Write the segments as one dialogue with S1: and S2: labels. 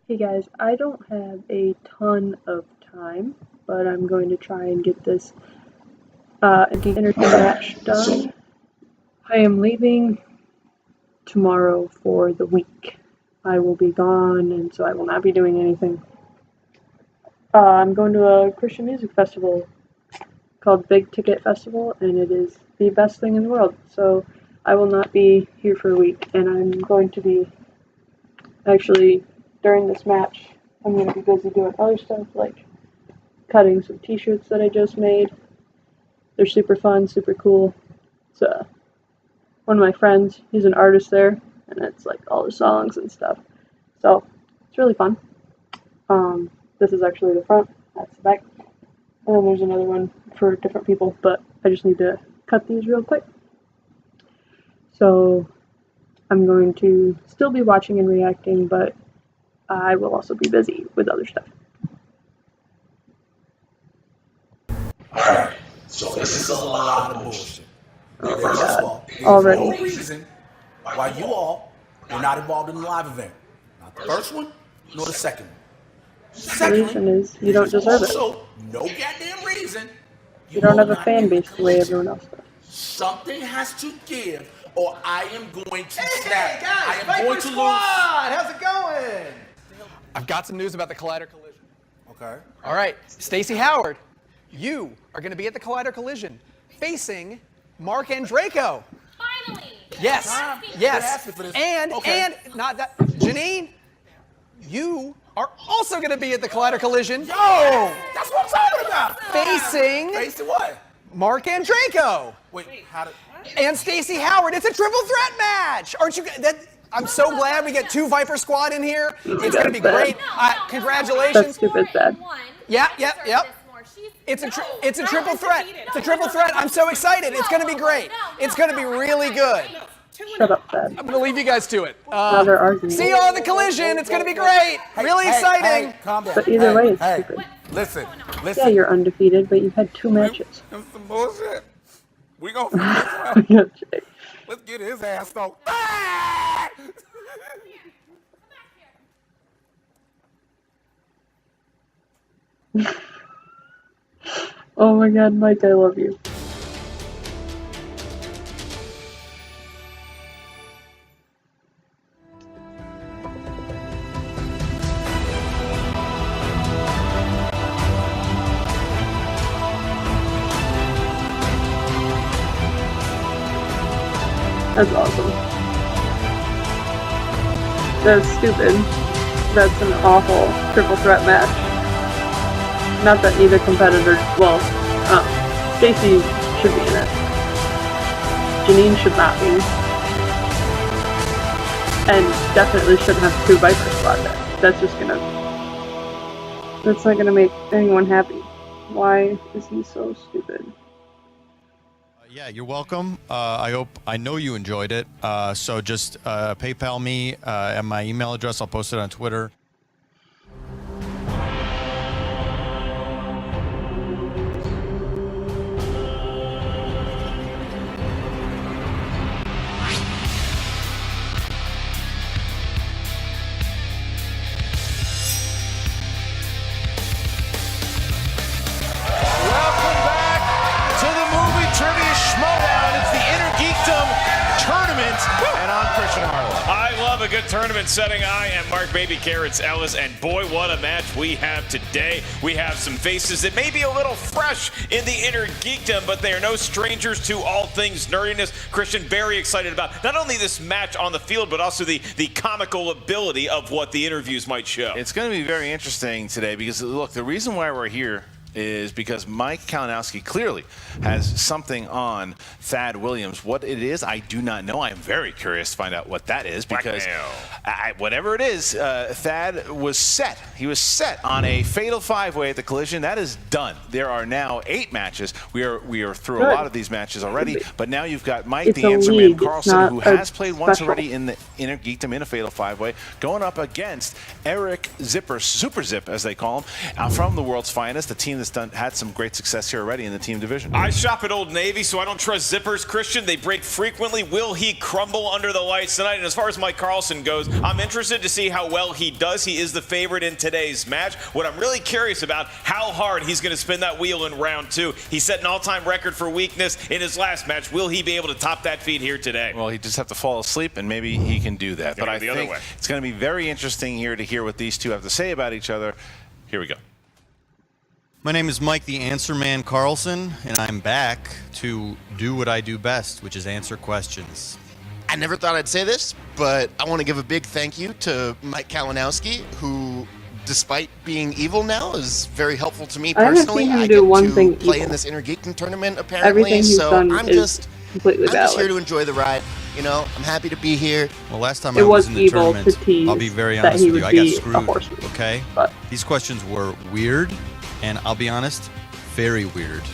S1: Hey guys, I don't have a ton of time, but I'm going to try and get this energy match done. I am leaving tomorrow for the week. I will be gone, and so I will not be doing anything. I'm going to a Christian music festival called Big Ticket Festival, and it is the best thing in the world. So I will not be here for a week, and I'm going to be actually during this match. I'm going to be busy doing other stuff like cutting some t-shirts that I just made. They're super fun, super cool. It's one of my friends, he's an artist there, and it's like all the songs and stuff. So it's really fun. This is actually the front, that's the back. And then there's another one for different people, but I just need to cut these real quick. So I'm going to still be watching and reacting, but I will also be busy with other stuff.
S2: Alright, so this is a lot of bullshit.
S1: Oh
S2: First
S1: my
S2: of
S1: god,
S2: all, there's
S1: already.
S2: no reason why you all were not involved in the live event. Not the first one, nor the second one.
S1: The reason is you don't deserve it.
S2: Also, no goddamn reason.
S1: You don't have a fan base the way everyone else does.
S2: Something has to give, or I am going to snap.
S3: Hey guys,
S2: I am going to lose.
S3: How's it going?
S4: I've got some news about the Collider Collision.
S2: Okay.
S4: All right, Stacey Howard, you are going to be at the Collider Collision facing Mark and Draco.
S5: Finally!
S4: Yes, yes.
S2: For this.
S4: And not that, Janine, you are also going to be at the Collider Collision.
S2: Yo, that's what I'm talking about.
S4: Facing
S2: Facing what?
S4: Mark and Draco.
S2: Wait, how did?
S4: And Stacey Howard. It's a triple threat match. Aren't you? I'm so glad we get two Viper Squad in here. It's going to be great. Congratulations.
S1: That's stupid sad.
S4: Yep. It's a triple threat. It's a triple threat. I'm so excited. It's going to be great. It's going to be really good.
S1: Shut up, sad.
S4: I'm going to leave you guys to it.
S1: Now they're arguing.
S4: See you all at the Collision. It's going to be great. Really exciting.
S2: Hey, calm down.
S1: But either way, it's stupid.
S2: Listen.
S1: Yeah, you're undefeated, but you've had 2 matches.
S2: That's some bullshit. We gonna finish this one. Let's get his ass though.
S1: Oh my god, Mike, I love you. That's awesome. That's stupid. That's an awful triple threat match. Not that neither competitor, well, Stacey should be in it. Janine should not be. And definitely shouldn't have 2 Viper Squad there. That's not gonna make anyone happy. Why is he so stupid?
S6: Yeah, you're welcome. I know you enjoyed it. So just PayPal me and my email address. I'll post it on Twitter.
S7: Welcome back to the movie trivia Schmoedown. It's the Innergeekdom tournament, and I'm Christian Harlow.
S8: I love a good tournament setting. I am Mark Baby Carrots Ellis, and boy, what a match we have today. We have some faces that may be a little fresh in the Innergeekdom, but they are no strangers to all things nerdiness. Christian, very excited about not only this match on the field, but also the comical ability of what the interviews might show.
S7: It's going to be very interesting today because, look, the reason why we're here is because Mike Kalinowski clearly has something on Thad Williams. What it is, I do not know. I'm very curious to find out what that is because whatever it is, Thad was set. He was set on a fatal 5-way at the Collision. That is done. There are now 8 matches. We are through a lot of these matches already, but now you've got Mike, the Answer Man Carlson, who has played once already in the Innergeekdom in a fatal 5-way, going up against Eric Zipper, Super Zip as they call him, from the world's finest, the team team that's had some great success here already in the team division.
S8: I shop at Old Navy, so I don't trust zippers. Christian, they break frequently. Will he crumble under the lights tonight? And as far as Mike Carlson goes, I'm interested to see how well he does. He is the favorite in today's match. What I'm really curious about, how hard he's going to spin that wheel in round 2. He set an all-time record for weakness in his last match. Will he be able to top that feat here today?
S7: Well, he just have to fall asleep, and maybe he can do that. But I think
S8: way.
S7: it's going to be very interesting here to hear what these two have to say about each other. Here we go.
S6: My name is Mike the Answer Man Carlson, and I'm back to do what I do best, which is answer questions.
S5: I never thought I'd say this, but I want to give a big thank you to Mike Kalinowski, who, despite being evil now, is very helpful to me personally.
S1: I do one
S5: get
S1: thing
S5: to play
S1: evil.
S5: in this Innergeekdom tournament, apparently.
S1: Everything he's
S5: so
S1: done
S5: I'm
S1: is
S5: just
S1: completely
S5: I'm just
S1: valid.
S5: here to enjoy the ride. You know, I'm happy to be here.
S6: Well, last time
S1: It
S6: I was
S1: was
S6: in the
S1: evil
S6: tournament,
S1: to tease
S6: I'll be very
S1: that
S6: honest
S1: he
S6: with you,
S1: would
S6: I got
S1: be a
S6: screwed,
S1: horseman,
S6: okay?
S1: but-
S6: These questions were weird, and I'll be honest, very weird,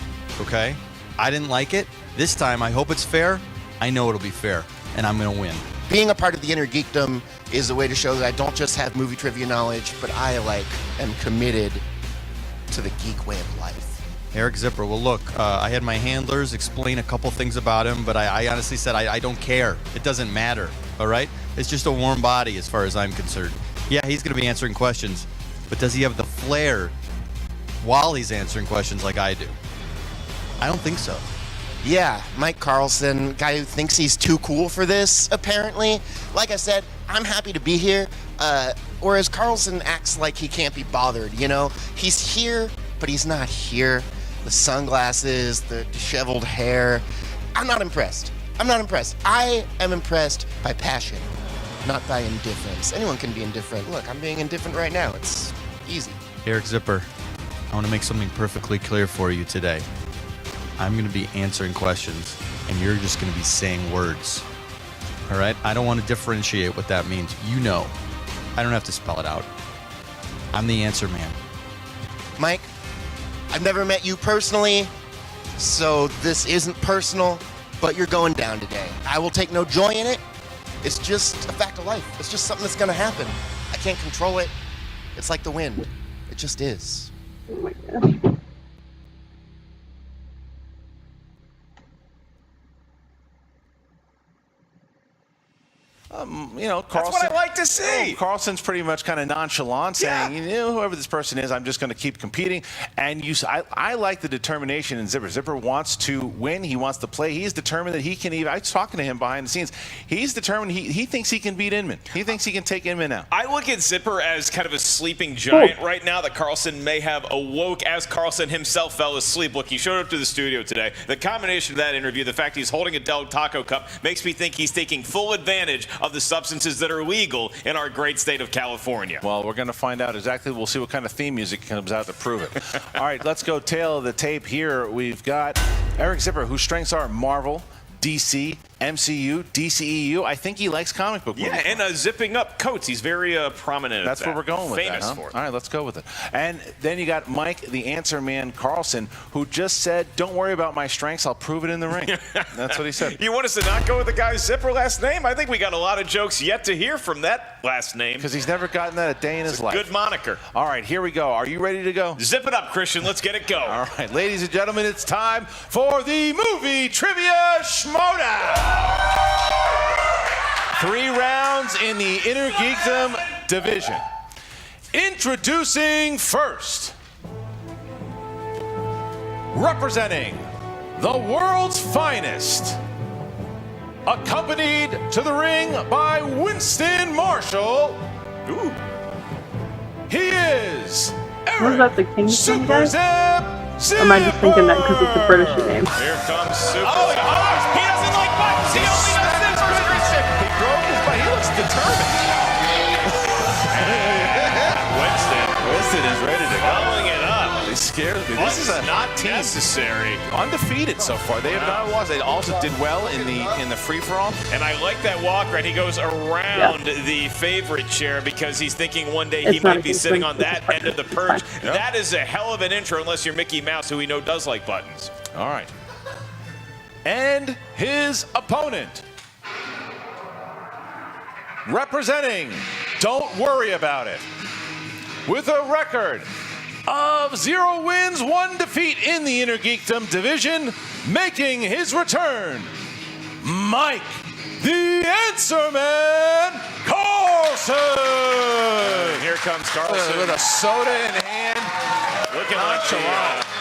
S6: okay? I didn't like it. This time, I hope it's fair. I know it'll be fair, and I'm going to win.
S5: Being a part of the Innergeekdom is a way to show that I don't just have movie trivia knowledge, but I, am committed to the geek way of life.
S6: Eric Zipper, well, look, I had my handlers explain a couple things about him, but I honestly said I don't care. It doesn't matter, all right? It's just a warm body as far as I'm concerned. Yeah, he's going to be answering questions, but does he have the flair while he's answering questions like I do? I don't think so.
S5: Yeah, Mike Carlson, guy who thinks he's too cool for this, apparently. Like I said, I'm happy to be here, whereas Carlson acts like he can't be bothered, you know? He's here, but he's not here. The sunglasses, the disheveled hair. I'm not impressed. I am impressed by passion, not by indifference. Anyone can be indifferent. Look, I'm being indifferent right now. It's easy.
S6: Eric Zipper, I want to make something perfectly clear for you today. I'm going to be answering questions, and you're just going to be saying words. All right? I don't want to differentiate what that means. You know. I don't have to spell it out. I'm the answer man.
S5: Mike, I've never met you personally, so this isn't personal, but you're going down today. I will take no joy in it. It's just a fact of life. It's just something that's going to happen. I can't control it. It's like the wind. It just is.
S1: Oh my gosh.
S7: You know, Carlson,
S8: That's what I like to see.
S7: Carlson's pretty much kind of nonchalant, saying, you know, whoever this person is, I'm just going to keep competing. And I like the determination in Zipper. Zipper wants to win. He wants to play. He's determined that he can even. I was talking to him behind the scenes. He's determined. He thinks he can beat Inman. He thinks he can take Inman out.
S8: I look at Zipper as kind of a sleeping giant right now that Carlson may have awoke as Carlson himself fell asleep. Look, he showed up to the studio today. The combination of that interview, the fact he's holding a Del Taco cup, makes me think he's taking full advantage of the substances that are legal in our great state of California.
S7: Well, we're going to find out exactly. We'll see what kind of theme music comes out to prove it. All right, let's go tail of the tape here. We've got Eric Zipper, whose strengths are Marvel, DC, MCU, DCEU. I think he likes comic book movies.
S8: Yeah, and zipping up coats. He's very prominent.
S7: That's where we're going with
S8: Famous
S7: that, huh?
S8: for it.
S7: All right, let's go with it. And then you got Mike, the answer man, Carlson, who just said, don't worry about my strengths. I'll prove it in the ring. That's what he said.
S8: You want us to not go with the guy's Zipper last name? I think we got a lot of jokes yet to hear from that last name.
S7: Because he's never gotten that a day in his life.
S8: Good moniker.
S7: All right, here we go. Are you ready to go?
S8: Zip it up, Christian. Let's get it going.
S7: All right, ladies and gentlemen, it's time for the movie trivia Schmoedown. 3 rounds in the Innergeekdom division. Introducing first, representing the world's finest, accompanied to the ring by Winston Marshall. Ooh. He is
S1: Was that the Kingston
S7: Super
S1: guy?
S7: Zip.
S1: Or am I just thinking that because it's a British name?
S8: Here comes Super.
S7: Oh,
S8: He doesn't like buttons. He only does zippers, Christian.
S7: He broke his butt. He looks determined. Winston is ready to go.
S8: Following it up.
S7: He scares me. This is
S8: not necessary.
S7: undefeated so far. They have not lost. They also did well in the free-for-all.
S8: And I like that walk, right? He goes around the favorite chair because he's thinking one day he
S1: It's not
S8: might
S1: a
S8: be
S1: Kingston,
S8: sitting on
S1: it's a
S8: that
S1: partner.
S8: end of the
S1: It's
S8: perch.
S1: fine.
S7: Yep.
S8: That is a hell of an intro, unless you're Mickey Mouse, who we know does like buttons.
S7: All right. And his opponent, representing Don't Worry About It, with a record of 0 wins, 1 defeat in the Innergeekdom division, making his return, Mike, the Answer Man, Carlson!
S8: Here comes Carlson.
S7: With a soda in hand.
S8: Looking like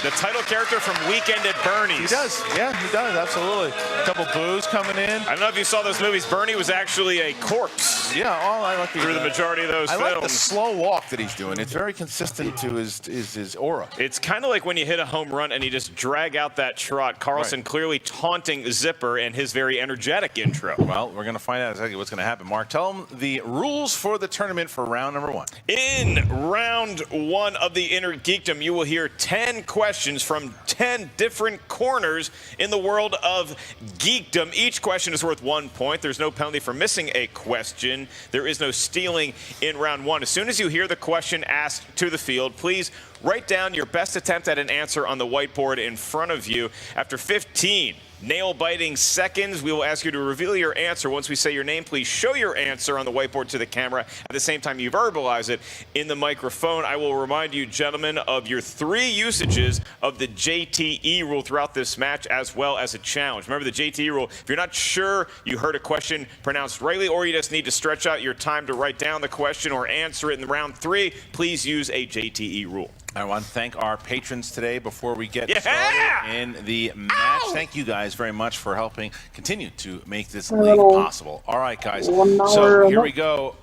S8: the title character from Weekend at Bernie's.
S7: He does. Yeah, he does. Absolutely. A couple boos coming in.
S8: I don't know if you saw those movies. Bernie was actually a corpse.
S7: Yeah, I like
S8: through the majority of those
S7: I
S8: films.
S7: like the slow walk that he's doing. It's very consistent to his aura.
S8: It's kind of like when you hit a home run and you just drag out that trot. Carlson clearly taunting Zipper and his very energetic intro.
S7: Well, we're going to find out exactly what's going to happen. Mark, tell them the rules for the tournament for round number 1.
S8: In round 1 of the Innergeekdom, you will hear 10 questions from 10 different corners in the world of geekdom. Each question is worth 1 point. There's no penalty for missing a question. There is no stealing in round 1. As soon as you hear the question asked to the field, please write down your best attempt at an answer on the whiteboard in front of you. After 15 nail-biting seconds, we will ask you to reveal your answer. Once we say your name, please show your answer on the whiteboard to the camera. At the same time, you verbalize it in the microphone. I will remind you, gentlemen, of your 3 usages of the JTE rule throughout this match, as well as a challenge. Remember the JTE rule. If you're not sure you heard a question pronounced rightly, or you just need to stretch out your time to write down the question or answer it in round 3, please use a JTE rule.
S7: I want to thank our patrons today before we get started in the match. Thank you guys very much for helping continue to make this league possible. All right, guys. So here we go.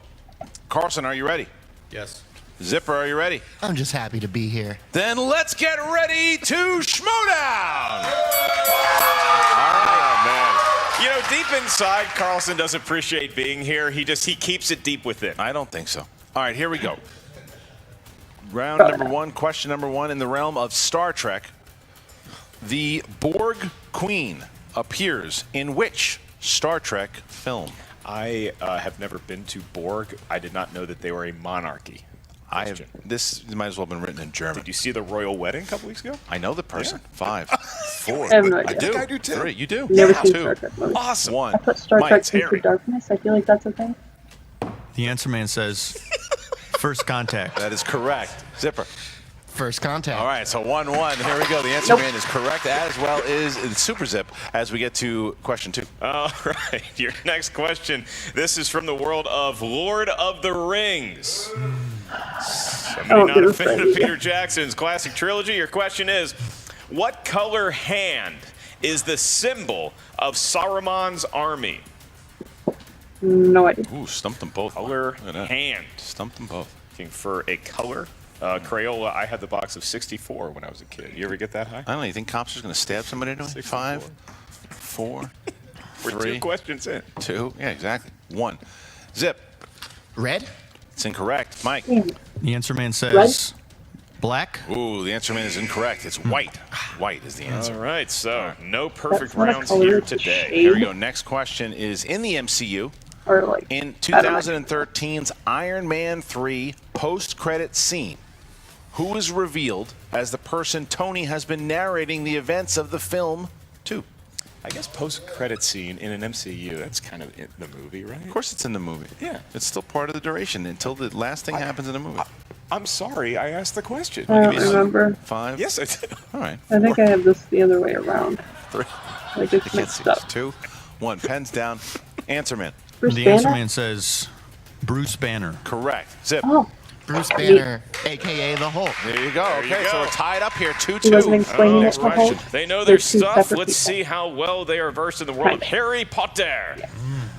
S7: Carlson, are you ready?
S6: Yes.
S7: Zipper, are you ready?
S5: I'm just happy to be here.
S7: Then let's get ready to Schmoedown!
S8: You know, deep inside, Carlson does appreciate being here. He keeps it deep within.
S7: I don't think so. All right, here we go. Round number 1, question number 1. In the realm of Star Trek, the Borg Queen appears in which Star Trek film?
S8: I have never been to Borg. I did not know that they were a monarchy.
S7: This might as well have been written in German.
S8: Did you see the royal wedding a couple weeks ago?
S7: I know the person. 5, 4.
S1: I have no idea.
S7: I do. 3. You do.
S1: Never seen
S7: 2.
S1: Star Trek movies.
S8: Awesome.
S7: 1.
S1: I put Star
S7: Mike,
S1: Trek Into Darkness. I feel like that's a thing.
S6: The Answer Man says first contact.
S7: That is correct. Zipper.
S5: First contact.
S7: All right, so 1-1. Here we go. The Answer Man is correct, as well is Super Zip, as we get to question 2.
S8: All right, your next question. This is from the world of Lord of the Rings. Somebody not a fan of Peter Jackson's classic trilogy. Your question is, what color hand is the symbol of Saruman's army?
S1: No idea.
S7: Ooh, stumped them both.
S8: Color hand.
S7: Stumped them both.
S8: Looking for a color. Crayola, I had the box of 64 when I was a kid. You ever get that high?
S7: I don't know. You think cops are going to stab somebody doing 5, 4,
S8: We're
S7: 3,
S8: 2 questions in.
S7: 2. Yeah, exactly. 1. Zip.
S5: Red?
S7: It's incorrect. Mike.
S6: The Answer Man says black.
S7: Ooh, the Answer Man is incorrect. It's white. White is the answer.
S8: All right, so no perfect
S1: That's not a
S8: rounds
S1: color,
S8: here
S1: it's a
S8: today.
S1: shade.
S7: Here we go. Next question is in the MCU.
S1: Or like,
S7: In
S1: I don't know.
S7: 2013's Iron Man 3 post-credit scene, who is revealed as the person Tony has been narrating the events of the film to?
S8: I guess post-credit scene in an MCU, that's kind of in the movie, right?
S7: Of course it's in the movie.
S8: Yeah.
S7: It's still part of the duration until the last thing happens in the movie.
S8: I'm sorry, I asked the question.
S1: I don't remember.
S7: 5?
S8: Yes, I did.
S7: All right.
S1: I think I have this the other way around.
S7: 3.
S1: Like
S7: I
S1: it's
S7: can't
S1: mixed
S7: see. It's
S1: up.
S7: 2. 1. Pens down. Answer Man.
S1: Bruce
S6: The Answer
S1: Banner?
S6: Man says Bruce Banner.
S7: Correct. Zip.
S1: Oh,
S5: Bruce Banner, a.k.a. the Hulk.
S7: There you go.
S8: There you
S7: okay, so
S8: go.
S7: we're tied up here, 2-2.
S1: he wasn't explaining
S7: next
S1: it the
S7: question.
S1: whole.
S8: They know
S1: They're
S8: their
S1: 2
S8: stuff.
S1: separate
S8: Let's
S1: people.
S8: see how well they are versed in the world of Harry Potter.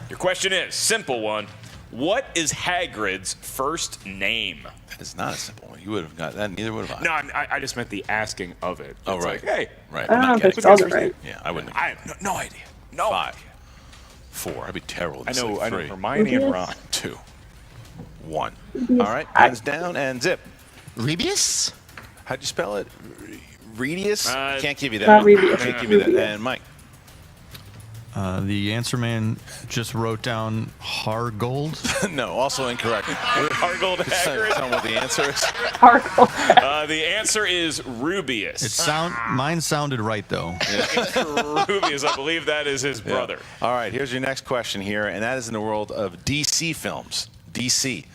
S8: Your question is, simple one. What is Hagrid's first name?
S7: That is not a simple one. You would have got that. Neither would have I.
S8: No, I just meant the asking of it.
S7: Oh,
S8: It's
S7: right.
S8: like, hey,
S7: Right.
S1: I don't know
S7: Not
S1: if they
S7: getting
S1: spelled
S7: it.
S1: it right.
S7: Yeah, I wouldn't.
S8: I have no idea. No
S7: 5,
S8: idea.
S7: 4. That'd be terrible.
S8: I
S7: It's
S8: know,
S7: like
S8: I know
S7: 3,
S8: Hermione and
S1: Rubius?
S8: Ron.
S7: 2, 1. All right, pens down and Zip.
S5: Rebius?
S7: How'd you spell it? Redius? Can't give you that.
S1: Not Rebius.
S7: Can't give you that.
S1: Rubius.
S7: And Mike.
S6: The Answer Man just wrote down Hargold.
S7: No, also incorrect.
S8: Hargold Hagrid.
S7: Tell me what the answer is.
S1: Sparkle.
S8: The answer is Rubius.
S6: Mine sounded right though.
S8: Rubius, I believe that is his brother.
S7: All right, here's your next question here, and that is in the world of DC films. DC.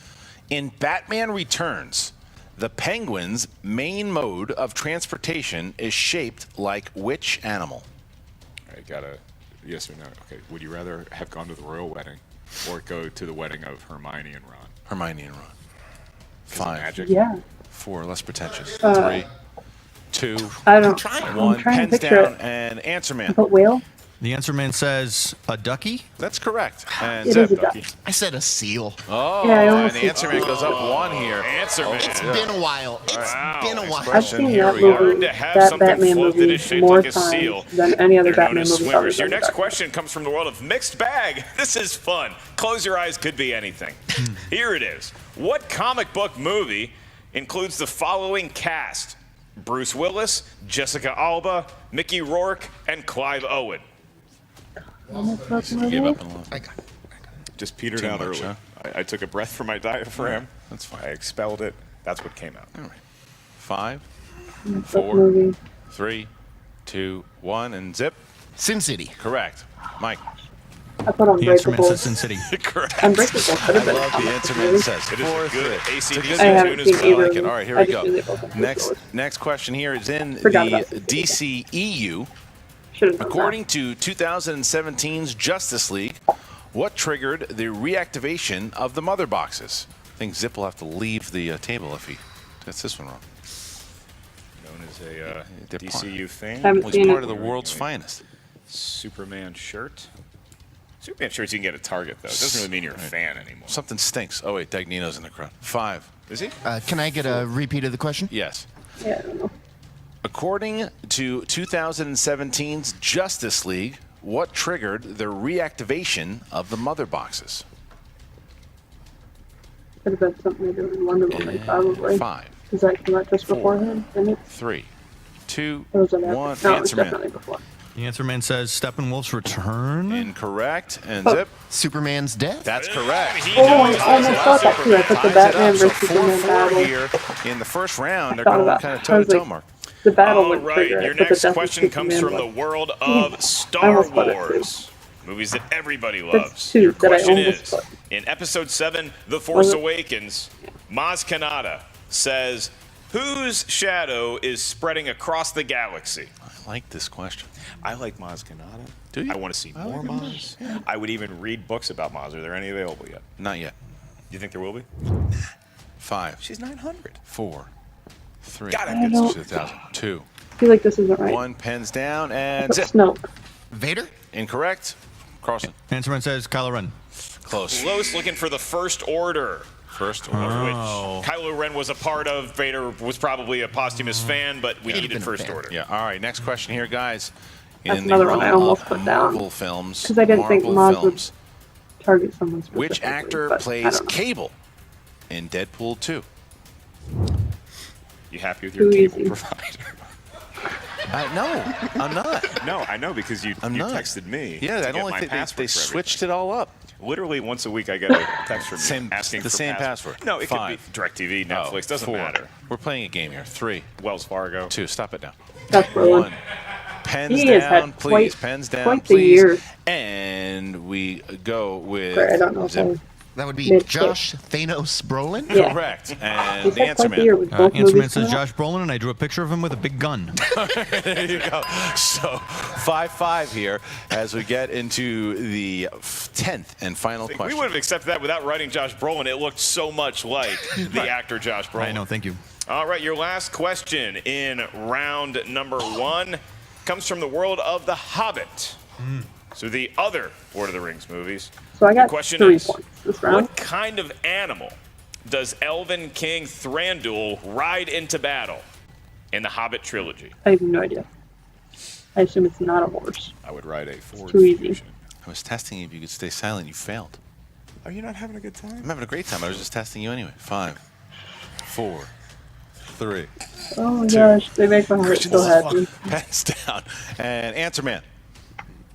S7: In Batman Returns, The penguin's main mode of transportation is shaped like which animal?
S9: I got a yes or no. Okay. Would you rather have gone to the royal wedding or go to the wedding of Hermione and Ron?
S7: Hermione and Ron.
S9: Is it
S7: 5,
S9: magic?
S1: Yeah.
S7: 4, less pretentious. 3, 2,
S1: I don't.
S7: 1.
S1: I'm trying to
S7: Pens
S1: picture
S7: down
S1: it.
S7: and answer man.
S1: But whale?
S6: The answer man says a ducky.
S7: That's correct. And
S1: It
S7: Zip.
S1: is a duck.
S5: I said a seal.
S7: Oh,
S1: Yeah, I
S7: and
S1: almost
S7: the
S1: said
S7: answer man goes up 1 here.
S8: Answer man.
S5: It's been a while. It's been a while.
S1: I've
S7: Question,
S1: seen
S7: here
S1: that
S7: we go.
S1: movie,
S8: To have
S1: that
S8: something
S1: Batman
S8: float that
S1: movie,
S8: is shaped
S1: more
S8: like a seal.
S1: times than any other
S8: They're known
S1: Batman
S8: as
S1: movie.
S8: swimmers. Your
S1: other than
S8: next
S1: Dark Knight.
S8: question comes from the world of mixed bag. This is fun. Close your eyes, could be anything. Here it is. What comic book movie includes the following cast? Bruce Willis, Jessica Alba, Mickey Rourke, and Clive Owen.
S1: Comic book
S7: Give
S1: movie?
S7: up and look.
S5: I got it.
S9: Just petered
S7: Too
S9: out
S7: much,
S9: early.
S7: huh?
S9: I took a breath from my diaphragm.
S7: That's fine.
S9: I expelled it. That's what came out.
S7: All right. 5,
S1: Comic book
S7: 4,
S1: movie.
S7: 3, 2, 1, and Zip.
S5: Sin City.
S7: Correct. Mike.
S1: I put
S6: The answer man
S1: Unbreakable.
S6: says Sin City.
S7: Correct.
S1: Unbreakable could have been.
S7: Love the answer man says.
S8: It is a good
S7: 4-3.
S8: AC/DC
S1: I haven't
S8: tune as
S1: seen
S8: well.
S7: I
S1: either
S7: like
S1: of
S7: it.
S1: them.
S7: All right, here
S1: I
S7: we
S1: just
S7: go.
S1: knew they both had
S7: Next,
S1: Bruce
S7: next question here is in
S1: Forgot
S7: the
S1: about this.
S7: DCEU.
S1: Should've known
S7: According to 2017's Justice League, what triggered the reactivation of the mother boxes? I think Zip will have to leave the table if he gets this one wrong.
S9: Known as a
S7: They're
S9: DCU fan.
S1: Haven't
S7: Well,
S1: seen
S7: he's
S1: it.
S7: part of the world's finest.
S9: Superman shirt.
S8: Superman shirts you can get at Target, though. It doesn't really mean you're a fan anymore.
S7: Something stinks. Oh, wait, Dagnino's in the crowd. 5.
S8: Is he?
S5: Can I get a repeat of the question?
S7: Yes.
S1: that. Yeah, I don't know.
S7: According to 2017's Justice League, what triggered the reactivation of the mother boxes?
S1: Could have been something to do with Wonder Woman, probably.
S7: 5,
S1: Because that came out just
S7: Four.
S1: beforehand, didn't it?
S7: 3, 2,
S1: It was an
S7: 1.
S1: No, it was
S7: Answer
S1: definitely
S7: man.
S1: before.
S6: The answer man says Steppenwolf's return.
S7: Incorrect. And
S1: Oh.
S7: Zip.
S5: Superman's death?
S7: That's correct.
S8: He
S1: Oh, I
S8: knows.
S1: almost thought that too. I put the
S7: Ties it
S1: Batman
S7: up. So
S1: versus Superman
S7: 4-4
S1: battle.
S7: here in the first round. They're
S1: Thought
S7: going
S1: about
S7: kind of
S1: it. I was
S7: toe-to-toe,
S1: like,
S7: Mark.
S1: The battle
S8: All
S1: would
S8: right,
S1: trigger it,
S8: your
S1: but the
S8: next
S1: Justice
S8: question comes
S1: Superman
S8: from the
S1: one.
S8: world of
S1: I
S8: Star
S1: almost put it too.
S8: Wars. Movies that everybody
S1: That's
S8: loves.
S1: two
S8: Your
S1: that I
S8: question
S1: almost
S8: is,
S1: put.
S8: in Episode 7, The Force
S1: Was it?
S8: Awakens, Maz Kanata says, whose shadow is spreading across the galaxy?
S7: I like this question.
S9: I like Maz Kanata.
S7: Do you?
S9: I want to see more
S7: like
S9: Maz. I would even read books about Maz. Are there any available yet?
S7: Not yet.
S9: Do you think there will be?
S7: 5,
S9: She's 900.
S7: 4, 3,
S9: God,
S1: I don't-
S7: 2,
S1: I feel like this isn't right.
S7: 1. Pens down
S1: I
S7: and
S1: put
S7: Zip.
S1: Snoke.
S5: Vader?
S7: Incorrect. Carlson.
S6: Answer man says Kylo Ren.
S7: Close.
S8: Close, looking for the First Order,
S7: First
S8: of
S7: order.
S8: which Kylo Ren was a part of. Vader was probably a posthumous fan, but we
S5: He'd have
S8: needed
S5: been a
S8: First
S5: fan.
S8: Order.
S7: Yeah. All right. Next question here, guys.
S1: That's
S7: In the
S1: another one I
S7: realm
S1: almost
S7: of
S1: put down.
S7: Marvel films.
S1: Because I didn't think
S7: Marvel
S1: Maz would
S7: films.
S1: target someone specifically.
S7: Which actor
S1: but I
S7: plays
S1: don't know.
S7: Cable in Deadpool 2?
S9: You happy with your
S1: Too
S9: cable
S1: easy.
S9: provider?
S7: No, I'm not.
S9: No, I know because you
S7: I'm not.
S9: texted me.
S7: Yeah,
S9: to
S7: I
S9: get
S7: don't
S9: my
S7: think
S9: password
S7: they
S9: for everything.
S7: switched it all up.
S9: Literally once a week, I get a text from you
S7: Same-
S9: asking
S7: the
S9: for
S7: same password.
S9: No, it
S7: 5.
S9: could be DirecTV, Netflix, doesn't
S7: 4.
S9: matter.
S7: We're playing a game here. 3,
S9: Wells Fargo.
S7: 2. Stop it now.
S1: That's Brolin.
S7: 1. Pens
S1: He has
S7: down,
S1: had
S7: please.
S1: quite-
S7: Pens down,
S1: quite the
S7: please.
S1: year.
S7: And we go with.
S1: Sorry, I don't know if
S7: Zip.
S1: I
S5: That would be
S1: Mid-kick.
S5: Josh Thanos Brolin?
S1: Yeah.
S7: Correct. And
S1: He's
S7: the
S1: had
S7: answer
S1: quite the year
S7: man.
S1: with both
S6: Answer man
S1: movies
S6: says
S1: coming out.
S6: Josh Brolin, and I drew a picture of him with a big gun.
S7: There you go. So 5-5 here as we get into the 10th and final
S8: We
S7: question.
S8: would have accepted that without writing Josh Brolin. It looked so much like the actor Josh Brolin.
S6: I know, thank you.
S8: All right, your last question in round number 1 comes from the world of The Hobbit. So the other Lord of the Rings movies.
S1: So I got
S8: The question
S1: 3
S8: is,
S1: points this round.
S8: what kind of animal does Elven King Thranduil ride into battle in the Hobbit trilogy?
S1: I have no idea. I assume it's not a horse.
S9: I would ride a Ford
S1: too easy.
S9: Fusion.
S7: I was testing you if you could stay silent. You failed.
S9: Are you not having a good time?
S7: I'm having a great time. I was just testing you anyway. 5, 4, 3.
S1: Oh my gosh, they make my heart so happy.
S7: Pens down. And answer man.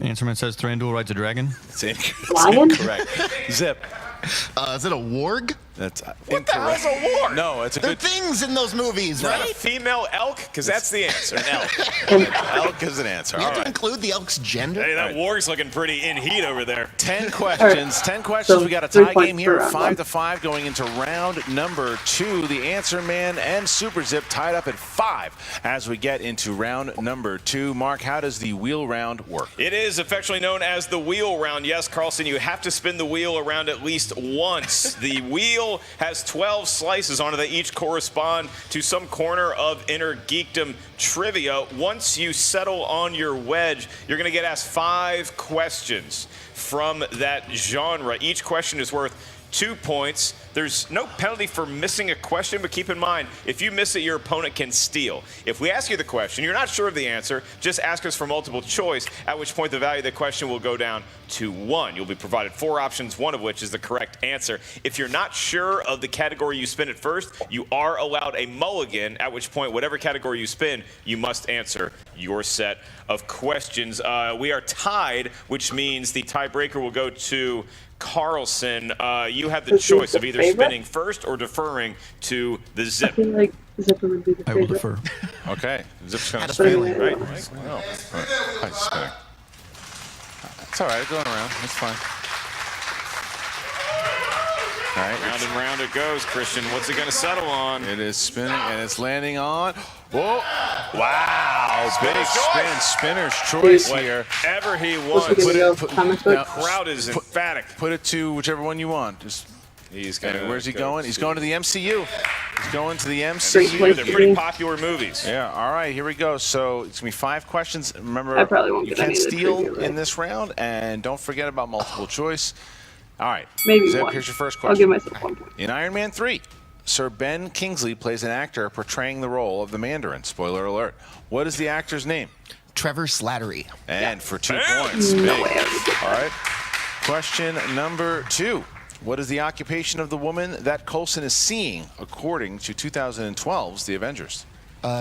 S6: Answerman says Thranduil rides a dragon.
S7: It's
S1: Lion?
S7: incorrect. Zip.
S5: Is it a warg?
S7: That's
S8: What the hell's
S7: incorrect.
S8: a war?
S7: No, it's a
S5: They're
S7: good.
S5: things in those movies,
S8: Not a
S5: right?
S8: female elk? Because that's the answer. An elk.
S7: Elk is an answer.
S5: We
S7: All
S5: have to
S7: right.
S5: include the elk's gender.
S8: Hey, that warg's looking pretty in heat over there.
S7: 10 questions. 10 questions.
S1: So
S7: We got a
S1: 3
S7: tie
S1: points
S7: game here,
S1: for round
S7: 5
S1: one.
S7: to 5, going into round number 2. The Answer Man and Super Zip tied up at 5 as we get into round number 2. Mark, how does the wheel round work?
S8: It is affectionately known as the wheel round. Yes, Carlson, you have to spin the wheel around at least once. The wheel has 12 slices on it that each correspond to some corner of Inner Geekdom trivia. Once you settle on your wedge, you're going to get asked 5 questions from that genre. Each question is worth 2 points. There's no penalty for missing a question, but keep in mind, if you miss it, your opponent can steal. If we ask you the question, you're not sure of the answer, just ask us for multiple choice, at which point the value of the question will go down to 1. You'll be provided 4 options, one of which is the correct answer. If you're not sure of the category you spin at first, you are allowed a mulligan, at which point, whatever category you spin, you must answer your set of questions. We are tied, which means the tiebreaker will go to Carlson. You have the
S1: This is
S8: choice
S1: the
S8: of either
S1: favorite?
S8: spinning first or deferring to the
S1: I
S8: Zip.
S1: feel like Zipper would be the
S6: I will
S1: favorite.
S6: defer.
S7: Okay. Zip's going
S5: Had
S7: to
S5: a
S7: spin,
S5: feeling.
S7: right? No. I'm just spinning. It's all right. Going around. It's fine. All right.
S8: Round and round it goes, Christian. What's it going to settle on?
S7: It is spinning, and it's landing on. Whoa! Wow! Big spin. Spinner's choice here.
S8: Whatever he
S1: What's
S8: wants.
S1: he gonna go? Comic book?
S7: now,
S8: Crowd is emphatic.
S7: Put it to whichever one you want. Just.
S8: He's
S7: Okay,
S8: going.
S7: where's he going? He's going to the MCU. He's going to the
S1: Great
S7: MCU.
S1: place
S8: They're
S1: to
S8: pretty
S1: be.
S8: popular movies.
S7: Yeah, all right, here we go. So it's going to be 5 questions. Remember,
S1: I probably won't
S7: you
S1: get
S7: can't
S1: any of the
S7: steal
S1: trivia right.
S7: in this round, and don't forget about multiple choice. All right,
S1: Maybe
S7: Zip,
S1: 1.
S7: here's your first
S1: I'll give
S7: question.
S1: myself 1 point.
S7: In Iron Man 3, Sir Ben Kingsley plays an actor portraying the role of the Mandarin. Spoiler alert. What is the actor's name?
S5: Trevor Slattery.
S7: And for 2 points.
S1: No
S7: Big.
S1: way I would get that.
S7: All right. Question number 2. What is the occupation of the woman that Coulson is seeing according to 2012's The Avengers?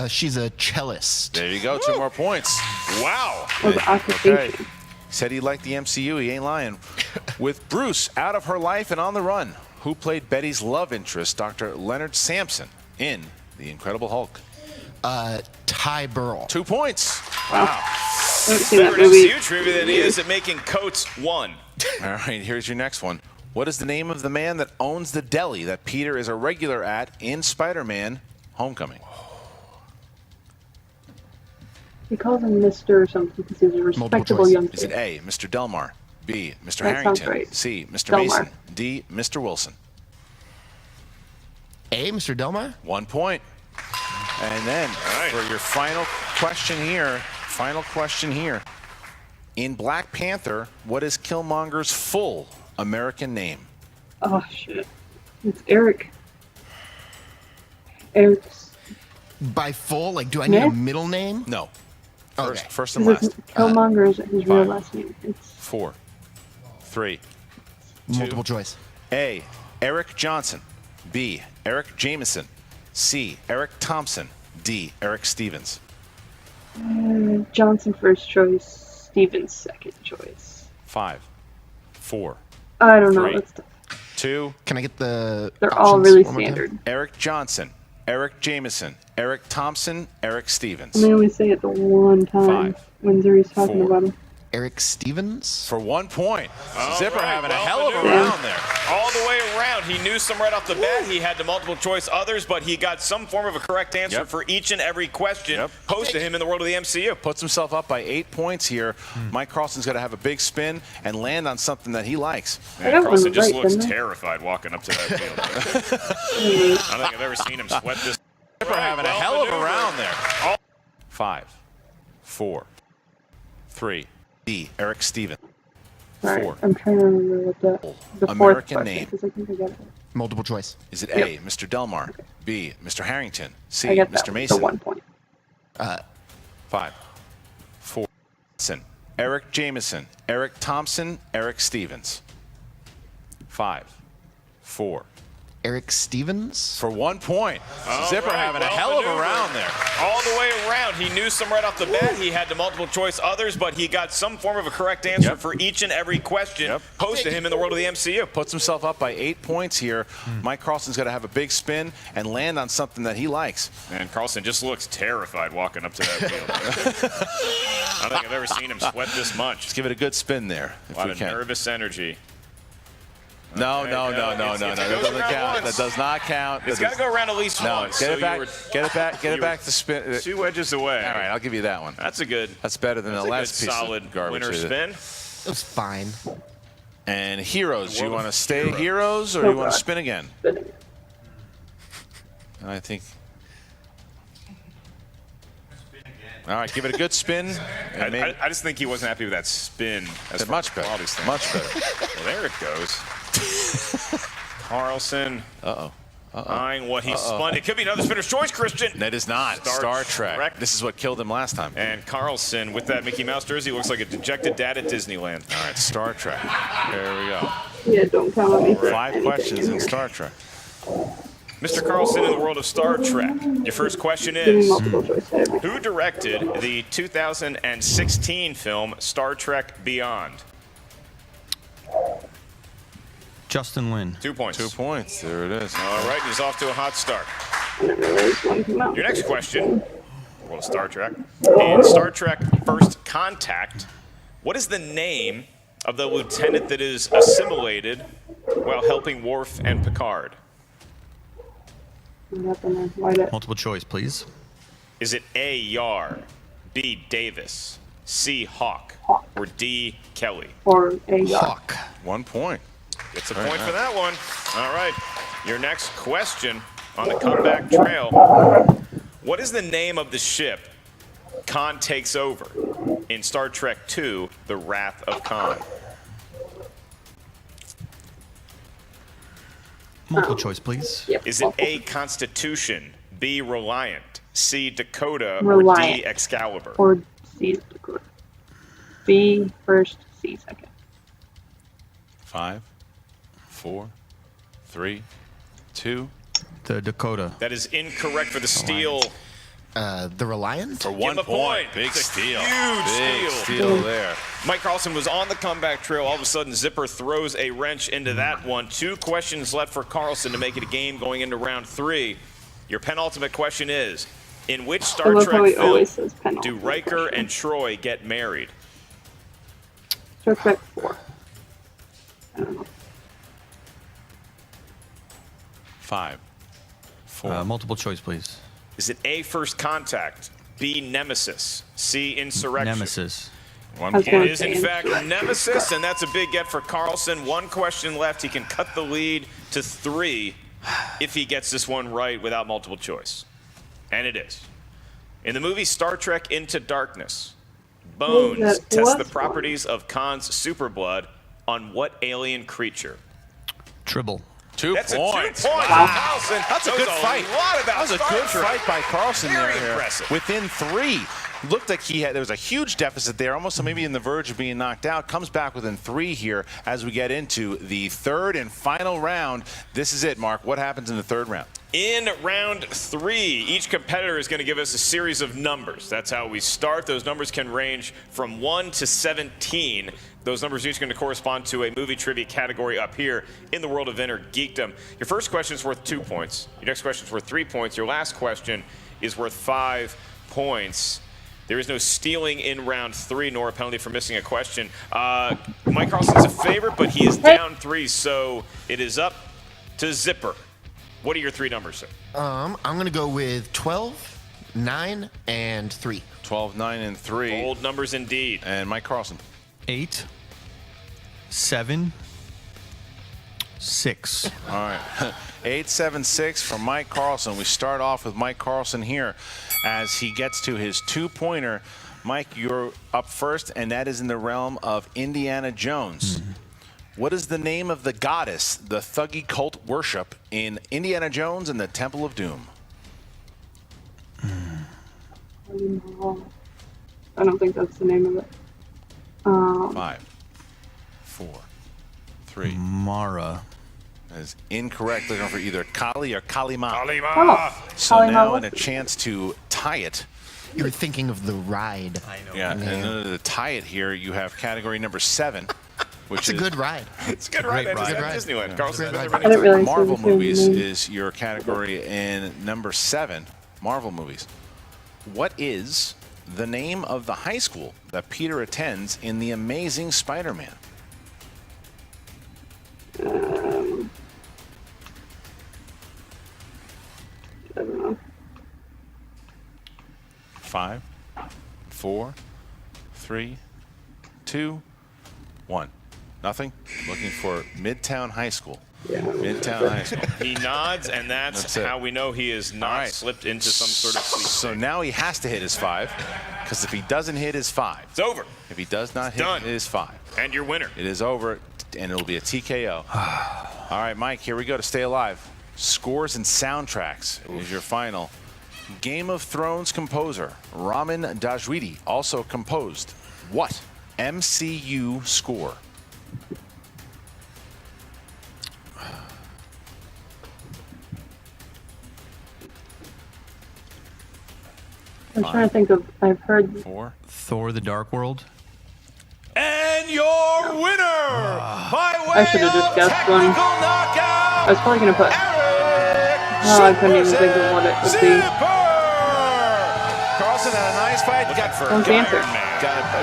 S5: She's a cellist.
S7: There you go. 2 more points.
S8: Wow.
S1: Well, the occupation.
S7: Said he liked the MCU. He ain't lying. With Bruce out of her life and on the run, who played Betty's love interest, Dr. Leonard Sampson, in The Incredible Hulk?
S5: Ty Burrell.
S7: 2 points.
S1: I haven't seen that
S8: Better
S1: movie.
S8: MCU trivia than he is at making coats 1.
S7: All right, here's your next one. What is the name of the man that owns the deli that Peter is a regular at in Spider-Man Homecoming?
S1: He calls him Mr. or something because he's a respectable
S5: choice.
S1: young
S7: Is it
S1: kid.
S7: A, Mr. Delmar, B, Mr.
S1: That sounds
S7: Harrington,
S1: right.
S7: C, Mr.
S1: Delmar.
S7: Mason, D, Mr. Wilson?
S5: A, Mr. Delmar?
S7: 1 point. And then
S8: right.
S7: for your final question here, in Black Panther, what is Killmonger's full American name?
S1: Oh, shit. It's Eric. Eric's.
S5: By full? Like, do I need a
S1: Smith?
S5: middle name?
S7: No.
S5: Okay.
S7: First and
S1: This
S7: last.
S1: is Killmonger is his real
S7: 5.
S1: last name. It's
S7: 4, 3.
S5: Multiple choice.
S7: A, Eric Johnson. B, Eric Jameson. C, Eric Thompson. D, Eric Stevens.
S1: Johnson first choice, Stevens second choice.
S7: 5, 4,
S1: I don't know.
S7: 3.
S1: That's tough.
S7: 2.
S5: Can I get the
S1: They're all
S5: options
S1: really
S5: one more time?
S1: standard.
S7: Eric Johnson, Eric Jameson, Eric Thompson, Eric Stevens.
S1: And they only say it the one time
S7: 5,
S1: when Zuri's talking
S7: 4.
S1: about him.
S5: Eric Stevens?
S7: For 1 point.
S8: All
S7: Zipper
S8: right,
S7: having a
S8: well
S7: hell of a
S8: maneuvered.
S7: round there.
S8: All the way around. He knew some right off the bat. He had the multiple choice others, but he got some form of a correct answer
S7: Yep.
S8: for each and every question
S7: Yep.
S8: posed to him in the world of the MCU.
S7: Puts himself up by 8 points here. Mike Carlson's going to have a big spin and land on something that he likes.
S1: I got
S8: Carlson
S1: one
S8: just
S1: right,
S8: looks
S1: didn't I?
S8: terrified walking up to that field. I don't think I've ever seen him sweat this.
S7: Zipper having a
S8: well
S7: hell of a
S8: maneuvered.
S7: round there. 5, 4, 3. D, Eric Stevens.
S1: Alright,
S7: 4.
S1: I'm trying to remember what the fourth
S7: American
S1: question,
S7: name.
S1: because I think I got it.
S5: Multiple choice.
S7: Is it A, Mr. Delmar? B, Mr. Harrington? C,
S1: I got that
S7: Mr.
S1: one,
S7: Mason?
S1: the 1 point.
S7: 5, 4. Eric Jameson, Eric Thompson, Eric Stevens. 5, 4,
S5: Eric Stevens.
S7: For 1 point.
S8: All
S7: Zipper
S8: right,
S7: having a
S8: well
S7: hell of a
S8: maneuvered.
S7: round there.
S8: All the way around. He knew some right off the bat. He had the multiple choice others, but he got some form of a correct answer for each and every question posed to him in the world of the MCU.
S7: Puts himself up by 8 points here. Mike Carlson's got to have a big spin and land on something that he likes.
S8: And Carlson just looks terrified walking up to that wheel. I don't think I've ever seen him sweat this much.
S7: Let's give it a good spin there.
S8: A lot of nervous energy.
S7: No. That doesn't count. That does not count.
S8: It's got to go around at least once.
S7: Get it back to spin.
S8: 2 wedges away.
S7: All right, I'll give you that one.
S8: That's
S7: better than the last piece
S8: solid
S7: of garbage.
S8: winner spin.
S5: It was fine.
S7: And heroes. Do you want to stay heroes or do you want to spin again? I think. All right, give it a good spin.
S8: I just think he wasn't happy with that spin.
S7: Much better. Much better.
S8: Well, there it goes. Carlson. Eyeing what he spun. It could be another spinner's choice, Christian.
S7: That is not. Star Trek. This is what killed him last time.
S8: And Carlson, with that Mickey Mouse jersey, looks like a dejected dad at Disneyland.
S7: All right, Star Trek. There we go.
S1: Yeah, don't count on me.
S7: 5 questions in Star Trek.
S8: Mr. Carlson, in the world of Star Trek, your first question is, who directed the 2016 film Star Trek Beyond?
S6: Justin Lin.
S8: 2 points.
S7: 2 points. There it is.
S8: All right, he's off to a hot start. Your next question, world of Star Trek. In Star Trek First Contact, what is the name of the lieutenant that is assimilated while helping Worf and Picard?
S6: Multiple choice, please.
S8: Is it A, Yar, B, Davis, C, Hawk, or D, Kelly?
S1: Or a
S6: Hawk.
S7: 1 point.
S8: Gets a point for that one. All right. Your next question on the comeback trail. What is the name of the ship Khan takes over in Star Trek II, The Wrath of Khan?
S6: Multiple choice, please.
S8: Is it A, Constitution, B, Reliant, C, Dakota,
S1: Reliant.
S8: or D, Excalibur?
S1: Or C, Dakota. B first, C second.
S7: 5, 4, 3, 2.
S6: The Dakota.
S8: That is incorrect for the steal.
S5: The Reliant?
S7: For
S8: Give
S7: 1
S8: him a
S7: point. Big
S8: It's a
S7: steal.
S8: Huge
S7: Big
S8: steal.
S7: steal there.
S8: Mike Carlson was on the comeback trail. All of a sudden, Zipper throws a wrench into that one. 2 questions left for Carlson to make it a game going into round 3. Your penultimate question is, in which Star Trek film do Riker and Troy get married?
S1: Star Trek 4. I don't know.
S7: 5, 4.
S6: Multiple choice, please.
S8: Is it A, First Contact, B, Nemesis, C, Insurrection?
S6: Nemesis.
S7: 1
S8: It
S7: point.
S8: is, in fact, Nemesis, and that's a big get for Carlson. 1 question left. He can cut the lead to 3 if he gets this one right without multiple choice. And it is. In the movie Star Trek Into Darkness, Bones tests the properties of Khan's superblood on what alien creature?
S6: Tribble.
S7: 2
S8: That's
S7: points.
S8: a 2 point.
S7: Wow.
S8: Carlson.
S7: That's a good fight.
S8: That
S7: was a good fight by Carlson
S8: Very
S7: there.
S8: impressive.
S7: Within 3. Looked like there was a huge deficit there, almost maybe in the verge of being knocked out. Comes back within 3 here as we get into the third and final round. This is it, Mark. What happens in the third round?
S8: In round 3, each competitor is going to give us a series of numbers. That's how we start. Those numbers can range from 1 to 17. Those numbers are each going to correspond to a movie trivia category up here in the world of Innergeekdom. Your first question is worth 2 points. Your next question is worth 3 points. Your last question is worth 5 points. There is no stealing in round 3, nor a penalty for missing a question. Mike Carlson's a favorite, but he is down 3, so it is up to Zipper. What are your 3 numbers, sir?
S5: I'm going to go with 12, 9, and 3.
S7: 12, 9, and 3.
S8: Bold numbers indeed.
S7: And Mike Carlson.
S6: 8, 7, 6.
S7: All right. 8, 7, 6 from Mike Carlson. We start off with Mike Carlson here as he gets to his 2-pointer. Mike, you're up first, and that is in the realm of Indiana Jones. What is the name of the goddess the Thuggee cult worship in Indiana Jones and the Temple of Doom?
S1: I don't think that's the name of it.
S7: 5, 4, 3.
S6: Mara.
S7: That is incorrect. Looking for either Kali or Kalima.
S1: Oh,
S7: So
S1: Kalima
S7: now
S1: was
S7: in a
S1: it?
S7: chance to tie it.
S5: You were thinking of the ride.
S6: I know.
S7: Yeah, and to tie it here, you have category number 7, which
S5: It's a
S7: is
S5: good ride.
S8: It's a good ride at
S6: Great ride.
S8: Disneyland. Carlson,
S5: Great
S8: been
S5: ride.
S8: there
S1: I
S8: many
S1: didn't
S8: times.
S1: realize
S7: Marvel
S1: they were
S7: movies
S1: saying the name.
S7: is your category in number 7. Marvel movies. What is the name of the high school that Peter attends in The Amazing Spider-Man?
S1: I don't know.
S7: 5, 4, 3, 2, 1. Nothing? Looking for Midtown High School.
S1: Yeah.
S7: Midtown High School.
S8: He nods, and that's
S7: That's it.
S8: how we know he is not
S7: All right.
S8: slipped into some sort of sleep.
S7: So now he has to hit his 5, because if he doesn't hit his 5,
S8: It's over.
S7: if he does not hit
S8: done.
S7: his 5,
S8: And your winner.
S7: it is over, and it'll be a TKO. All right, Mike, here we go to stay alive. Scores and soundtracks is your final. Game of Thrones composer Ramin Djawadi also composed what MCU score?
S1: I'm trying to think of. I've heard.
S7: 4.
S6: Thor: The Dark World.
S7: And your winner by way
S1: I should have just guessed one.
S7: technical knockout.
S1: I was probably gonna put. Oh, I couldn't even think of what it would be.
S7: Carlson had a nice fight.
S8: Looking for
S1: Sounds answer.
S8: Iron Man.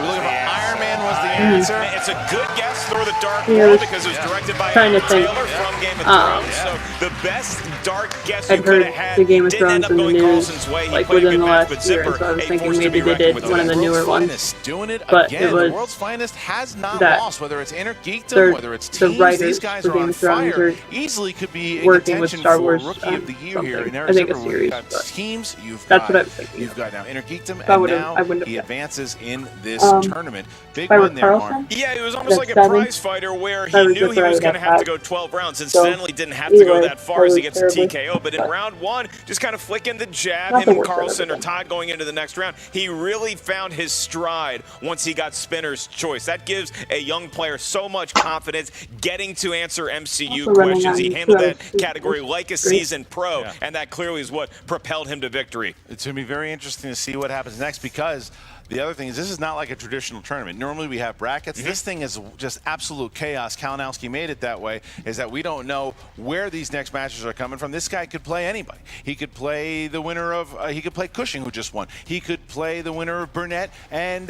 S7: Looking for Iron Man was the
S1: Mm-hmm.
S7: answer.
S8: It's a good guess, Thor: The Dark
S1: Yeah,
S8: World,
S1: I was
S8: because it was directed by
S1: trying to
S8: Aaron
S1: think.
S8: Taylor from Game of
S1: Um,
S8: Thrones. So the best dark guess
S1: I'd
S8: you could
S1: heard
S8: have had
S1: the Game of
S8: didn't end
S1: Thrones
S8: up
S1: in the
S8: going
S1: news,
S8: Carlson's way. He
S1: like
S8: played a
S1: within
S8: good
S1: the
S8: match,
S1: last
S8: but
S1: year,
S8: Zipper,
S1: so I was
S8: a
S1: thinking
S8: force to
S1: maybe
S8: be
S1: they
S8: reckoned
S1: did
S8: with.
S1: one of the
S7: World's
S1: newer ones.
S7: Finest doing it
S1: But
S7: again.
S1: it was
S7: the World's Finest has not
S1: that
S7: lost, whether it's Innergeekdom,
S1: they're-
S7: whether it's
S1: the
S7: teams.
S1: writers
S7: These guys
S1: for
S7: are
S1: Game
S7: on
S1: of Thrones
S7: fire.
S1: are
S7: Easily could be in
S1: working with
S7: contention
S1: Star
S7: for
S1: Wars,
S7: Rookie of the Year here.
S1: something.
S7: In
S1: I think a
S7: Zipper,
S1: series,
S7: You've got
S1: but
S7: teams. You've
S1: that's
S7: got,
S1: what I was thinking.
S7: You've got now Innergeekdom,
S1: I
S7: and
S1: would've-
S7: now
S1: I wouldn't have
S7: he
S1: guessed.
S7: advances in this
S1: Um,
S7: tournament. Big
S1: if I were
S7: win there, Mark.
S1: Carlson,
S8: Yeah, it was almost
S1: that's
S8: like a
S1: 7.
S8: prize fighter where
S1: If I
S8: he
S1: was
S8: knew
S1: Zipper,
S8: he
S1: I
S8: was
S1: would
S8: going to
S1: have
S8: have to
S1: that.
S8: go 12 rounds.
S1: So,
S8: Incidentally, didn't have to
S1: either
S8: go
S1: way,
S8: that far as he
S1: that
S8: gets
S1: was
S8: a
S1: terribly,
S8: TKO. But in
S1: but
S8: round 1, just kind of flicking the jab,
S1: not
S8: him
S1: the
S8: and
S1: worst I've
S8: Carlson
S1: ever
S8: or
S1: done.
S8: Todd going into the next round. He really found his stride once he got Spinner's choice. That gives a young player so much confidence getting to answer MCU
S1: Also running
S8: questions. He
S1: on
S8: handled
S1: 2
S8: that
S1: hours,
S8: category like a
S1: great.
S8: seasoned pro,
S7: Yeah.
S8: and that clearly is what propelled him to victory.
S7: It's going to be very interesting to see what happens next, because the other thing is this is not like a traditional tournament. Normally we have brackets. This thing is just absolute chaos. Kalinowski made it that way, is that we don't know where these next matches are coming from. This guy could play anybody. He could play the winner of, he could play Cushing, who just won. He could play the winner of Burnett and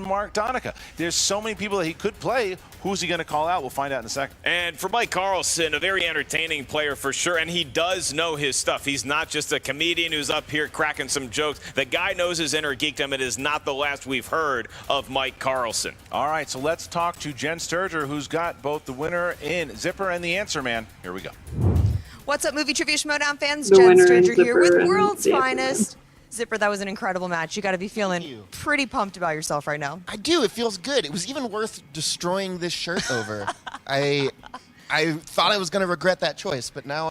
S7: Mark Donica. There's so many people that he could play. Who's he going to call out? We'll find out in a second.
S8: And for Mike Carlson, a very entertaining player for sure, and he does know his stuff. He's not just a comedian who's up here cracking some jokes. The guy knows his inner geekdom. It is not the last we've heard of Mike Carlson.
S7: All right, so let's talk to Jen Sturger, who's got both the winner in Zipper and the answer man. Here we go.
S10: What's up, movie trivia Schmoedown fans?
S1: The
S10: Jen
S1: winner in
S10: Sturger here
S1: Zipper
S10: with
S1: and
S10: World's
S1: the answer
S10: Finest. Zipper, that was an incredible match. You got to be feeling pretty pumped about yourself right now.
S5: I do. It feels good. It was even worth destroying this shirt over. I thought I was going to regret that choice, but now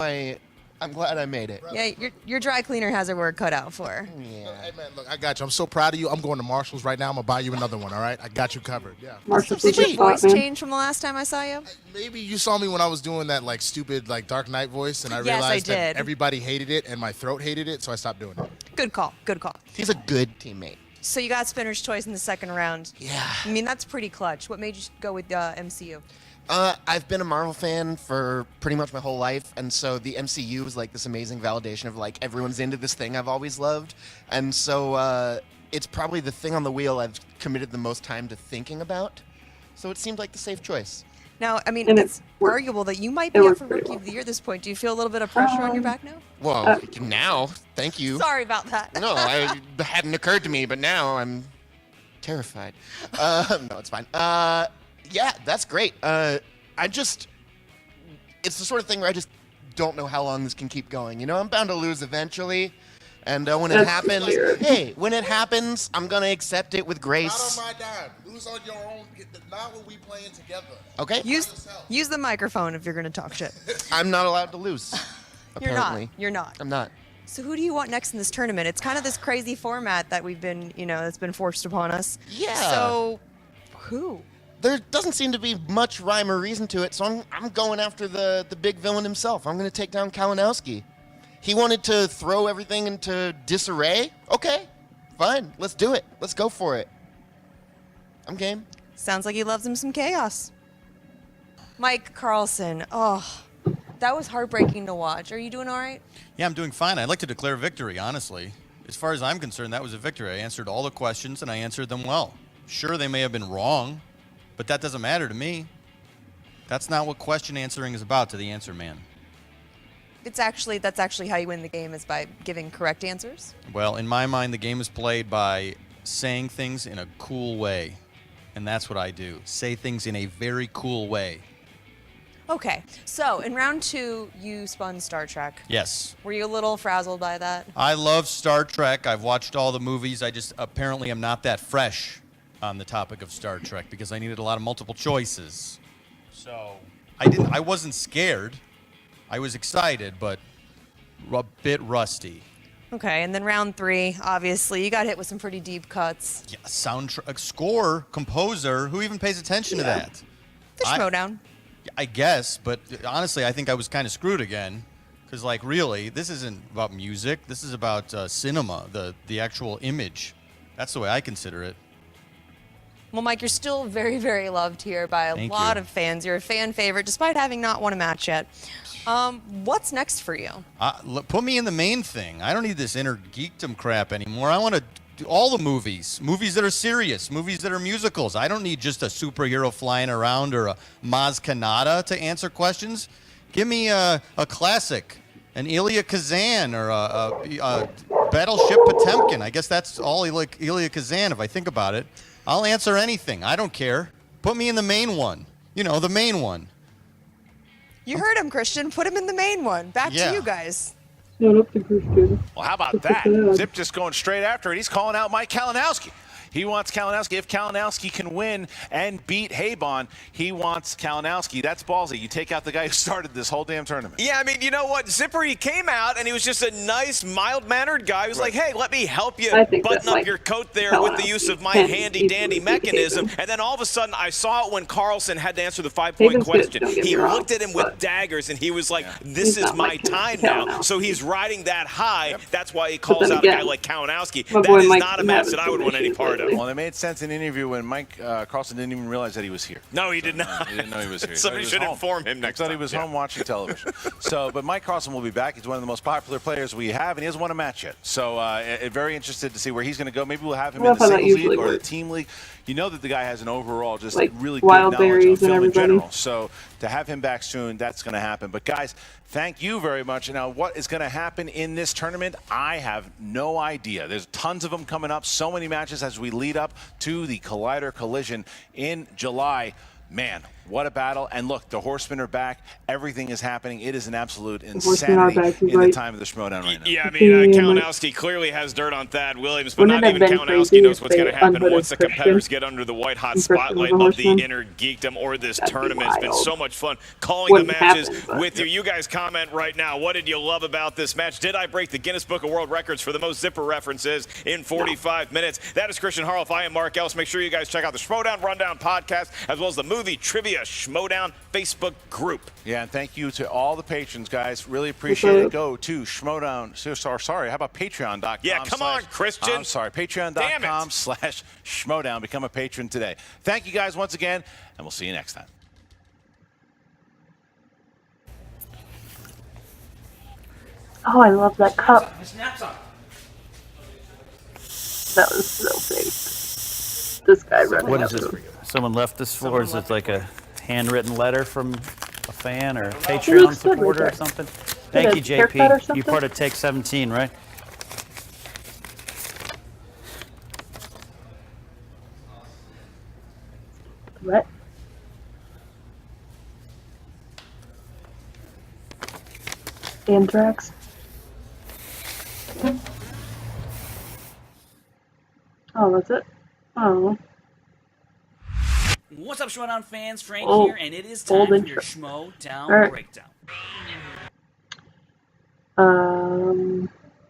S5: I'm glad I made it.
S10: Yeah, your dry cleaner has her work cut out for her.
S5: Yeah.
S11: Hey man, look, I got you. I'm so proud of you. I'm going to Marshall's right now. I'm gonna buy you another one. All right, I got you covered. Yeah.
S1: Marshall
S10: Did your
S1: Secret
S10: voice
S1: Spot, man.
S10: change from the last time I saw you?
S11: Maybe you saw me when I was doing that like stupid like Dark Knight voice, and I
S10: Yes, I
S11: realized that
S10: did.
S11: everybody hated it and my throat hated it, so I stopped doing it.
S10: Good call. Good call.
S5: He's a good teammate.
S10: So you got Spinner's choice in the second round.
S5: Yeah.
S10: I mean, that's pretty clutch. What made you go with MCU?
S5: I've been a Marvel fan for pretty much my whole life, and so the MCU was like this amazing validation of like everyone's into this thing I've always loved, and so it's probably the thing on the wheel I've committed the most time to thinking about. So it seemed like the safe choice.
S10: Now, I mean,
S1: And
S10: it's
S1: it worked.
S10: arguable that you might
S1: It
S10: be up
S1: worked
S10: for
S1: pretty
S10: Rookie
S1: well.
S10: of the Year at this point. Do you feel a little bit of pressure on your back now?
S5: Well, now, thank you.
S10: Sorry about that.
S5: No, it hadn't occurred to me, but now I'm terrified. No, it's fine. Yeah, that's great. It's the sort of thing where I just don't know how long this can keep going. You know, I'm bound to lose eventually. And when it
S1: That's
S5: happens,
S1: weird.
S5: hey, when it happens, I'm going to accept it with grace.
S11: Not on my dime. Lose on your own. Not when we playing together.
S5: Okay?
S10: Use the microphone if you're going to talk shit.
S5: I'm not allowed to lose.
S10: You're
S5: Apparently.
S10: not. You're not.
S5: I'm not.
S10: So who do you want next in this tournament? It's kind of this crazy format that we've been, that's been forced upon us.
S5: Yeah.
S10: So who?
S5: there doesn't seem to be much rhyme or reason to it, so I'm going after the big villain himself. I'm going to take down Kalinowski. He wanted to throw everything into disarray? Okay, fine. Let's do it. Let's go for it. I'm game.
S10: Sounds like he loves him some chaos. Mike Carlson, oh, that was heartbreaking to watch. Are you doing all right?
S6: Yeah, I'm doing fine. I'd like to declare victory, honestly. As far as I'm concerned, that was a victory. I answered all the questions, and I answered them well. Sure, they may have been wrong, but that doesn't matter to me. That's not what question answering is about to the answer man.
S10: That's actually how you win the game, is by giving correct answers.
S6: Well, in my mind, the game is played by saying things in a cool way, and that's what I do. Say things in a very cool way.
S10: Okay, so in round 2, you spun Star Trek.
S6: Yes.
S10: Were you a little frazzled by that?
S6: I love Star Trek. I've watched all the movies. I just apparently am not that fresh on the topic of Star Trek because I needed a lot of multiple choices. So I wasn't scared. I was excited, but a bit rusty.
S10: Okay, and then round 3, obviously, you got hit with some pretty deep cuts.
S6: Yeah, soundtrack, score, composer, who even pays attention to that?
S10: The Schmoedown.
S6: I guess, but honestly, I think I was kind of screwed again. Because, like, really, this isn't about music. This is about cinema, the actual image. That's the way I consider it.
S10: Well, Mike, you're still very, very loved here by a lot of fans. You're a fan favorite, despite having not won a match yet. What's next for you?
S6: Put me in the main thing. I don't need this inner geekdom crap anymore. I want to do all the movies that are serious, movies that are musicals. I don't need just a superhero flying around or a Maz Kanata to answer questions. Give me a classic, an Ilya Kazan or a Battleship Potemkin. I guess that's all like Ilya Kazan if I think about it. I'll answer anything. I don't care. Put me in the main one. You know, the main one.
S10: You heard him, Christian. Put him in the main one. Back to you guys.
S7: Well, how about that? Zip just going straight after it. He's calling out Mike Kalinowski. He wants Kalinowski. If Kalinowski can win and beat Habon, he wants Kalinowski. That's ballsy. You take out the guy who started this whole damn tournament.
S8: Yeah, I mean, you know what? Zipper, he came out, and he was just a nice, mild-mannered guy. He was like, hey, let me help you button up your coat there with the use of my handy-dandy mechanism. And then all of a sudden, I saw it when Carlson had to answer the 5-point question. He looked at him with daggers, and he was like, this is my time now. So he's riding that high. That's why he calls out a guy like Kalinowski. That is not a match that I would want any part of.
S7: Well, it made sense in the interview when Mike Carlson didn't even realize that he was here.
S8: No, he did not.
S7: He didn't know he was here.
S8: Somebody should inform him next time.
S7: He thought he was home watching television. But Mike Carlson will be back. He's one of the most popular players we have, and he hasn't won a match yet. So very interested to see where he's going to go. Maybe we'll have him in the singles league or the team league. You know that the guy has an overall just really good knowledge of film in general. So to have him back soon, that's going to happen. But guys, thank you very much. Now, what is going to happen in this tournament, I have no idea. There's tons of them coming up, so many matches as we lead up to the Collider Collision in July. Man, what a battle. And look, the Horsemen are back. Everything is happening. It is an absolute insanity in the time of the Schmoedown right now.
S8: Yeah, I mean, Kalinowski clearly has dirt on Thad Williams, but not even Kalinowski knows what's going to happen once the competitors get under the white-hot spotlight of the Inner Geekdom or this tournament. It's been so much fun calling the matches with you. You guys comment right now. What did you love about this match? Did I break the Guinness Book of World Records for the most Zipper references in 45 minutes? That is Christian Harloff. I am Mark Ellis. Make sure you guys check out the Schmoedown Rundown podcast as well as the movie trivia Schmoedown Facebook group.
S7: Yeah, and thank you to all the patrons, guys. Really appreciate it. Go to Schmoedown. Sorry, how about Patreon.com?
S8: Yeah, come on, Christian.
S7: I'm sorry, Patreon.com/Schmoedown. Become a patron today. Thank you guys once again, and we'll see you next time.
S1: Oh, I love that cup. That was so fake. This guy running
S12: What is this? Someone left this for? Is it like a handwritten letter from a fan or a Patreon supporter or something? Thank you, JP. You're part of Take 17, right?
S1: What? Anthrax? Oh, that's it? Oh.
S13: What's up, Schmoedown fans? Frank here, and it is time for your Schmoedown breakdown.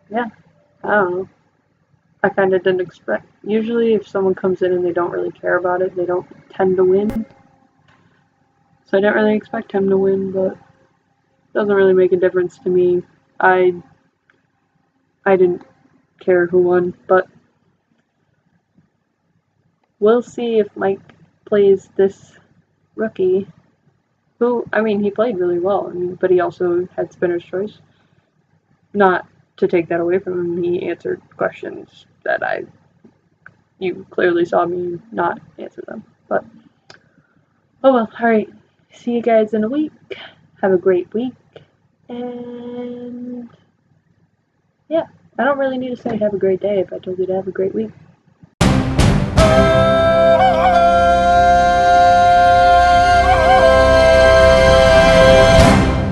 S1: Yeah. I don't know. I kind of didn't expect. Usually if someone comes in and they don't really care about it, they don't tend to win. So I didn't really expect him to win, but it doesn't really make a difference to me. I didn't care who won, but we'll see if Mike plays this rookie, who, I mean, he played really well, but he also had spinner's choice. Not to take that away from him, he answered questions that you clearly saw me not answer them, but oh well. Alright, see you guys in a week. Have a great week, and yeah, I don't really need to say have a great day if I told you to have a great week.